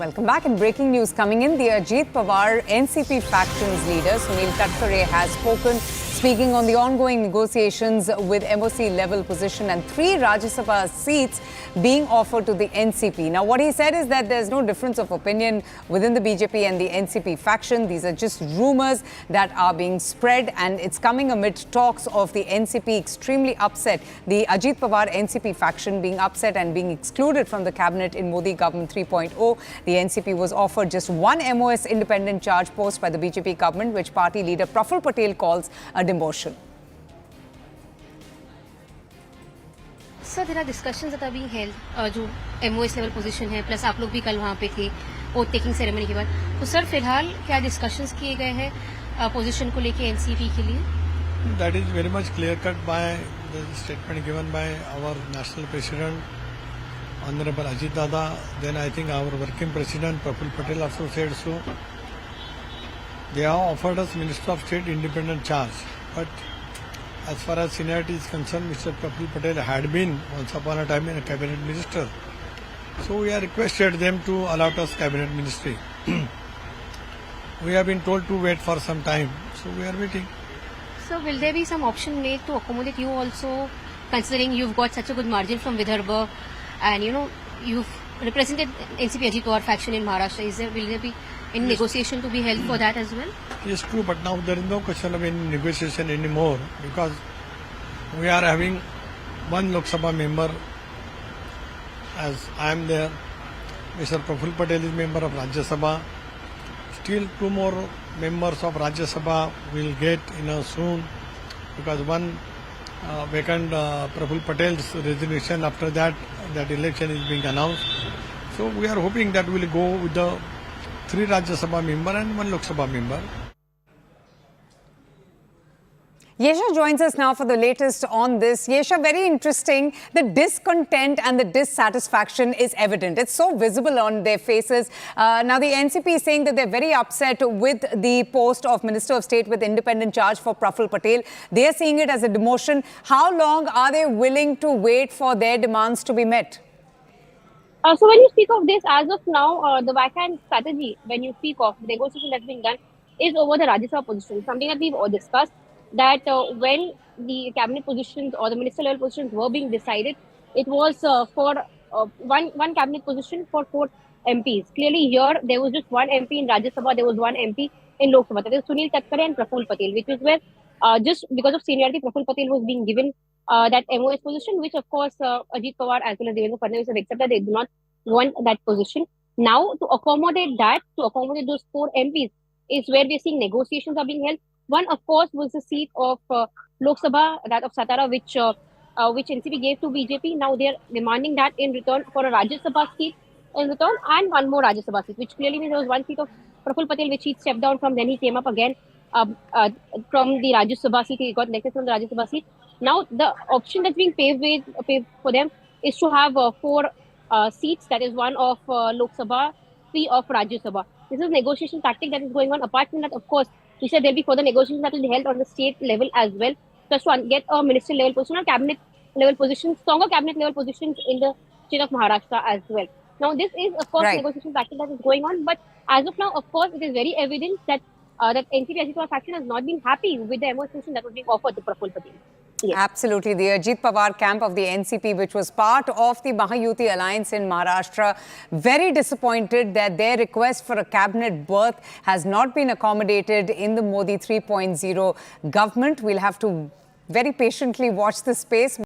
Welcome back. In breaking news coming in, the Ajit Pawar NCP faction's leader Sunil Tatkare has spoken, speaking on the ongoing negotiations with MOC level position and 3 Rajya Sabha seats being offered to the NCP. Now, what he said is that there's no difference of opinion within the BJP and the NCP faction. These are just rumors that are being spread, and it's coming amid talks of the NCP extremely upset, the Ajit Pawar NCP faction being upset and being excluded from the cabinet in Modi government 3.0. The NCP was offered just one MOS independent charge post by the BJP government, which party leader Praful Patel calls a demotion. Sir there are discussions that are being held जो MOS level position है, plus आप लोग भी कल वहाँ पे थे oath taking ceremony के बाद. तो सर फिलहाल क्या डिस्कशंस किए गए हैं पोजीशन को लेके एनसीपी के लिए? That is very much clear cut by the statement given by our national president Honorable Ajit Dada. Then I think our working president Praful Patel also said so. They have offered us Minister of State independent charge, but as far as seniority is concerned, Mr. Praful Patel had been once upon a time a cabinet minister. So we have requested them to allot us cabinet ministry. We have been told to wait for some time, so we are waiting. So will there be some option made to accommodate you also, considering you've got such a good margin from Vidarbha and you've represented NCP Ajit Pawar faction in Maharashtra? Will there be any negotiation to be held for that as well? Yes, true, but now there is no question of any negotiation anymore because we are having one Lok Sabha member as I am there. Mr. Praful Patel is member of Rajya Sabha. Still 2 more members of Rajya Sabha will get soon because one vacant Praful Patel's resignation after that election is being announced. So we are hoping that we will go with the 3 Rajya Sabha member and 1 Lok Sabha member. Yesha joins us now for the latest on this. Yesha, very interesting. The discontent and the dissatisfaction is evident. It's so visible on their faces. Now, the NCP is saying that they're very upset with the post of Minister of State with independent charge for Praful Patel. They're seeing it as a demotion. How long are they willing to wait for their demands to be met? So when you speak of this, as of now, the vacant strategy, when you speak of the negotiation that's being done, is over the Rajya Sabha position. Something that we've all discussed, that when the cabinet positions or the minister level positions were being decided, it was for one cabinet position for 4 MPs. Clearly here, there was just 1 MP in Rajya Sabha, there was 1 MP in Lok Sabha. That is Sunil Tatkare and Praful Patel, which is where just because of seniority, Praful Patel was being given that MOS position, which of course Ajit Pawar as well as Devendra Fadnavis have accepted. They do not want that position. Now, to accommodate those 4 MPs is where we are seeing negotiations are being held. One, of course, was the seat of Lok Sabha, that of Satara, which NCP gave to BJP. Now they are demanding that in return for a Rajya Sabha seat in return and 1 more Rajya Sabha seat, which clearly means there was 1 seat of Praful Patel, which he stepped down from. Then he came up again from the Rajya Sabha seat. He got elected from the Rajya Sabha seat. Now the option that's being paved for them is to have 4 seats. That is 1 of Lok Sabha, 3 of Rajya Sabha. This is a negotiation tactic that is going on. Apart from that, of course, he said there will be further negotiations that will be held on the state level as well, just to get a ministerial level position or cabinet level positions, stronger cabinet level positions in the state of Maharashtra as well. Now, this is, of course, negotiation tactic that is going on. But as of now, of course, it is very evident that that NCP Ajit Pawar faction has not been happy with the MOS position that was being offered to Praful Patel. Yes. Absolutely. The Ajit Pawar camp of the NCP, which was part of the Mahayuti alliance in Maharashtra, very disappointed that their request for a cabinet berth has not been accommodated in the Modi 3.0 government. We'll have to very patiently watch this space.